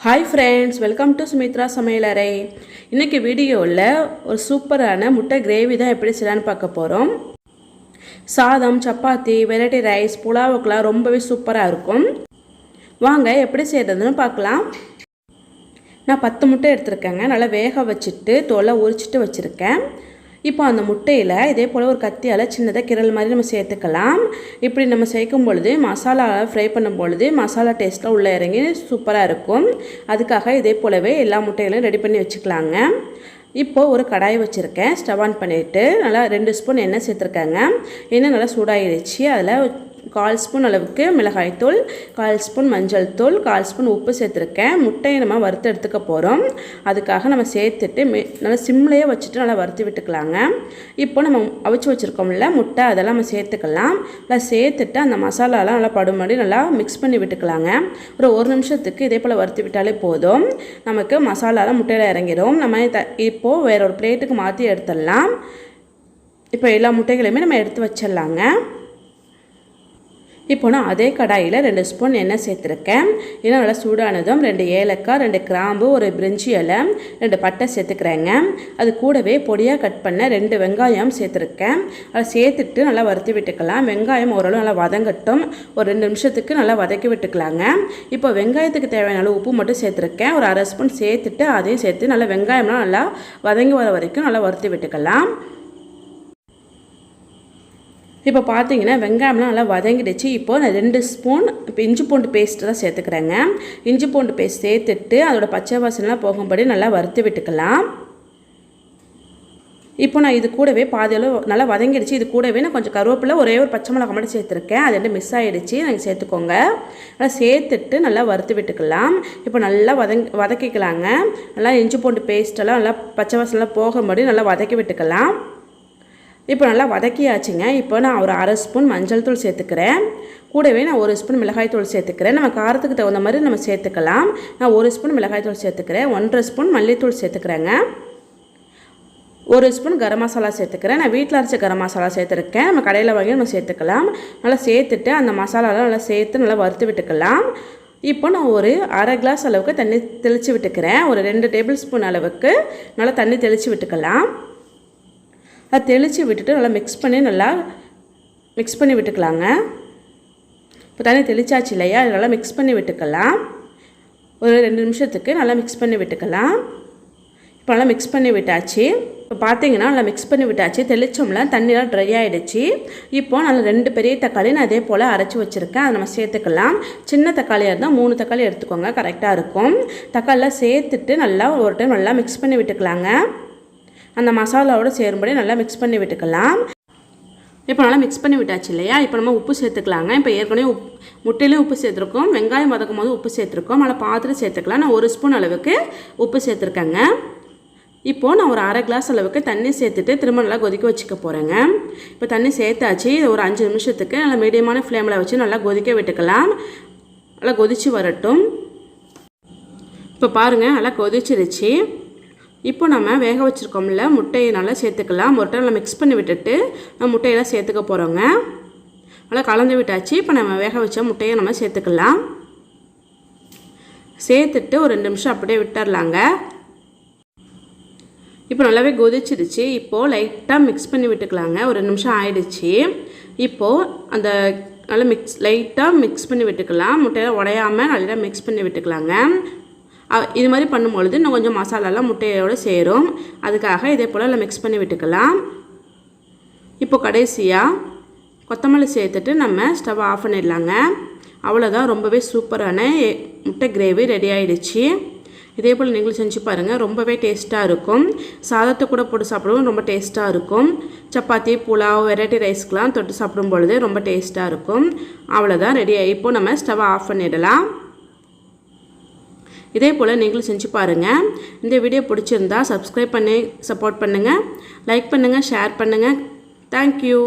Hi friends, welcome to sumithra samayalarai. இன்னைக்கு வீடியோவில் ஒரு சூப்பரான முட்டை கிரேவி தான் எப்படி செய்யலாம்னு பார்க்க போகிறோம். சாதம், சப்பாத்தி, வெரைட்டி ரைஸ், புலாவுக்குலாம் ரொம்பவே சூப்பராக இருக்கும். வாங்க எப்படி செய்கிறதுன்னு பார்க்கலாம். நான் 10 முட்டை எடுத்திருக்கேங்க. நல்லா வேக வச்சுட்டு தோலை உரிச்சிட்டு வச்சுருக்கேன். இப்போ அந்த முட்டையில் இதே போல் ஒரு கத்தியால் சின்னதாக கிரல் மாதிரி நம்ம சேர்த்துக்கலாம். இப்படி நம்ம சேர்க்கும் பொழுது மசாலா ஃப்ரை பண்ணும் பொழுது மசாலா டேஸ்ட்டில் உள்ளே இறங்கி சூப்பராக இருக்கும். அதுக்காக இதே போலவே எல்லா முட்டைகளையும் ரெடி பண்ணி வச்சுக்கலாங்க. இப்போது ஒரு கடாய் வச்சுருக்கேன். ஸ்டவ் ஆன் பண்ணிவிட்டு நல்லா 2 ஸ்பூன் எண்ணெய் சேர்த்துருக்கேங்க. எண்ணெய் நல்லா சூடாகிடுச்சு. அதில் 1/4 ஸ்பூன் அளவுக்கு மிளகாய்த்தூள், 1/4 ஸ்பூன் மஞ்சள் தூள், 1/4 ஸ்பூன் உப்பு சேர்த்துருக்கேன். முட்டையை நம்ம வறுத்து எடுத்துக்க போகிறோம். அதுக்காக நம்ம சேர்த்துட்டு நல்லா சிம்லேயே வச்சுட்டு நல்லா வறுத்து விட்டுக்கலாங்க. இப்போ நம்ம அவிச்சு வச்சுருக்கோம்ல முட்டை, அதெல்லாம் நம்ம சேர்த்துக்கலாம். நல்லா சேர்த்துட்டு அந்த மசாலாலாம் நல்லா படுமாடி நல்லா மிக்ஸ் பண்ணி விட்டுக்கலாங்க. ஒரு 1 நிமிஷத்துக்கு இதே போல் வறுத்து விட்டாலே போதும். நமக்கு மசாலாலாம் முட்டையில் இறங்கிடும். நம்ம இப்போது வேற ஒரு பிளேட்டுக்கு மாற்றி எடுத்துடலாம். இப்போ எல்லா முட்டைகளையுமே நம்ம எடுத்து வச்சிடலாங்க. இப்போ நான் அதே கடாயில் 2 ஸ்பூன் எண்ணெய் சேர்த்துருக்கேன். இன்னும் நல்லா சூடானதும் 2 ஏலக்காய், 2 கிராம்பு, ஒரு பிரிஞ்சி இலை, 2 பட்டை சேர்த்துக்கிறேங்க. அது கூடவே பொடியாக கட் பண்ண 2 வெங்காயம் சேர்த்துருக்கேன். அதை சேர்த்துட்டு நல்லா வறுத்து விட்டுக்கலாம். வெங்காயம் ஓரளவு நல்லா வதங்கட்டும். ஒரு 2 நிமிஷத்துக்கு நல்லா வதக்கி விட்டுக்கலாங்க. இப்போ வெங்காயத்துக்கு தேவையான அளவு உப்பு மட்டும் சேர்த்துருக்கேன். ஒரு 1/2 ஸ்பூன் சேர்த்துட்டு அதையும் சேர்த்து நல்லா வெங்காயம்லாம் நல்லா வதங்கி வர வரைக்கும் நல்லா வறுத்து விட்டுக்கலாம். இப்போ பார்த்தீங்கன்னா வெங்காயம்லாம் நல்லா வதங்கிடுச்சு. இப்போது நான் 2 ஸ்பூன் இஞ்சி பூண்டு பேஸ்ட்டு தான் சேர்த்துக்கிறேங்க. இஞ்சி பூண்டு பேஸ்ட் சேர்த்துட்டு அதோட பச்சை வாசனைலாம் போகும்படி நல்லா வறுத்து விட்டுக்கலாம். இப்போ நான் இது கூடவே பாதி அளவு நல்லா வதங்கிடுச்சு. இது கூடவே நான் கொஞ்சம் கருவேப்பிலை, ஒரே ஒரு பச்சை மிளகாய் மட்டும் சேர்த்துருக்கேன். அது 2 மிஸ் ஆகிடுச்சு. நீங்கள் சேர்த்துக்கோங்க. நல்லா சேர்த்துட்டு நல்லா வறுத்து விட்டுக்கலாம். இப்போ நல்லா வதக்கிக்கலாங்க. நல்லா இஞ்சி பூண்டு பேஸ்ட்டெல்லாம் நல்லா பச்சை வாசனைலாம் போகும்படி நல்லா வதக்கி விட்டுக்கலாம். இப்போ நல்லா வதக்கியாச்சுங்க. இப்போ நான் ஒரு 1/2 ஸ்பூன் மஞ்சள் தூள் சேர்த்துக்கிறேன். கூடவே நான் 1 ஸ்பூன் மிளகாய் தூள் சேர்த்துக்கிறேன். நம்ம காரத்துக்கு தகுந்த மாதிரி நம்ம சேர்த்துக்கலாம். நான் 1 ஸ்பூன் மிளகாய் தூள் சேர்த்துக்கிறேன். 1/2 ஸ்பூன் மல்லித்தூள் சேர்த்துக்கிறேங்க. 1 ஸ்பூன் கரம் மசாலா சேர்த்துக்கிறேன். நான் வீட்டில் அரைச்ச கரம் மசாலா சேர்த்துருக்கேன். நம்ம கடையில் வாங்கி நம்ம சேர்த்துக்கலாம். நல்லா சேர்த்துட்டு அந்த மசாலாலாம் நல்லா சேர்த்து நல்லா வறுத்து விட்டுக்கலாம். இப்போ நான் ஒரு 1/2 கிளாஸ் அளவுக்கு தண்ணி தெளித்து விட்டுக்கிறேன். ஒரு 2 டேபிள் ஸ்பூன் அளவுக்கு நல்லா தண்ணி தெளித்து விட்டுக்கலாம். அதை தெளித்து விட்டுட்டு நல்லா மிக்ஸ் பண்ணி விட்டுக்கலாங்க. இப்போ தண்ணி தெளிச்சாச்சு இல்லையா, அது நல்லா மிக்ஸ் பண்ணி விட்டுக்கலாம். ஒரு 2 நிமிஷத்துக்கு நல்லா மிக்ஸ் பண்ணி விட்டுக்கலாம். இப்போ நல்லா மிக்ஸ் பண்ணி விட்டாச்சு. இப்போ பார்த்தீங்கன்னா நல்லா மிக்ஸ் பண்ணி விட்டாச்சு. தெளிச்சோம்ல தண்ணியெலாம் ட்ரை ஆகிடுச்சு. இப்போது நல்லா 2 பெரிய தக்காளி நான் அதே போல் அரைச்சி வச்சுருக்கேன். அதை நம்ம சேர்த்துக்கலாம். சின்ன தக்காளியாக இருந்தால் 3 தக்காளி எடுத்துக்கோங்க, கரெக்டாக இருக்கும். தக்காளிலாம் சேர்த்துட்டு நல்லா ஒரு டைம் நல்லா மிக்ஸ் பண்ணி விட்டுக்கலாங்க. அந்த மசாலாவோடு சேரும்படி நல்லா மிக்ஸ் பண்ணி விட்டுக்கலாம். இப்போ நல்லா மிக்ஸ் பண்ணி விட்டாச்சு இல்லையா. இப்போ நம்ம உப்பு சேர்த்துக்கலாங்க. இப்போ ஏற்கனவே முட்டையிலையும் உப்பு சேர்த்துருக்கோம், வெங்காயம் வதக்கும் போது உப்பு சேர்த்துருக்கோம். நல்லா பார்த்துட்டு சேர்த்துக்கலாம். நான் 1 ஸ்பூன் அளவுக்கு உப்பு சேர்த்துருக்கேங்க. இப்போது நான் ஒரு 1/2 கிளாஸ் அளவுக்கு தண்ணி சேர்த்துட்டு திரும்ப நல்லா கொதிக்க வச்சுக்க போகிறேங்க. இப்போ தண்ணி சேர்த்தாச்சு. ஒரு 5 நிமிஷத்துக்கு நல்லா மீடியமான ஃப்ளேமில் வச்சு நல்லா கொதிக்க விட்டுக்கலாம். நல்லா கொதித்து வரட்டும். இப்போ பாருங்கள் நல்லா கொதிச்சிருச்சு. இப்போ நம்ம வேக வச்சுருக்கோம்ல முட்டையை நல்லா சேர்த்துக்கலாம். ஒரு டைம் நல்லா மிக்ஸ் பண்ணி விட்டுட்டு நம்ம முட்டையெல்லாம் சேர்த்துக்க போகிறோங்க. நல்லா கலந்து விட்டாச்சு. இப்போ நம்ம வேக வச்ச முட்டையை நம்ம சேர்த்துக்கலாம். சேர்த்துட்டு ஒரு 2 நிமிஷம் அப்படியே விட்டுடலாங்க. இப்போ நல்லாவே கொதிச்சிருச்சு. இப்போது லைட்டாக மிக்ஸ் பண்ணி விட்டுக்கலாங்க. ஒரு 2 நிமிஷம் ஆயிடுச்சு. இப்போது அந்த நல்லா லைட்டாக மிக்ஸ் பண்ணி விட்டுக்கலாம். முட்டையெல்லாம் உடையாமல் நல்லா மிக்ஸ் பண்ணி விட்டுக்கலாங்க. இது மாதிரி பண்ணும்பொழுது இன்னும் கொஞ்சம் மசாலாலாம் முட்டையோடு சேரும். அதுக்காக இதே போல் எல்லாம் மிக்ஸ் பண்ணி விட்டுக்கலாம். இப்போ கடைசியாக கொத்தமல்லி சேர்த்துட்டு நம்ம ஸ்டவ் ஆஃப் பண்ணிடலாங்க. அவ்வளோதான், ரொம்பவே சூப்பரான முட்டை கிரேவி ரெடி ஆகிடுச்சு. இதே போல் நீங்களும் செஞ்சு பாருங்கள். ரொம்பவே டேஸ்ட்டாக இருக்கும். சாதத்தை கூட போட்டு சாப்பிடுவோம், ரொம்ப டேஸ்ட்டாக இருக்கும். சப்பாத்தி, புலாவ், வெரைட்டி ரைஸ்க்கெலாம் தொட்டு சாப்பிடும் பொழுது ரொம்ப டேஸ்ட்டாக இருக்கும். அவ்வளோதான், ரெடியாக. இப்போ நம்ம ஸ்டவ் ஆஃப் பண்ணிடலாம். இதே போல் நீங்களும் செஞ்சு பாருங்கள். இந்த வீடியோ பிடிச்சிருந்தா சப்ஸ்கிரைப் பண்ணி சப்போர்ட் பண்ணுங்கள், லைக் பண்ணுங்கள், ஷேர் பண்ணுங்கள். தேங்க்யூ.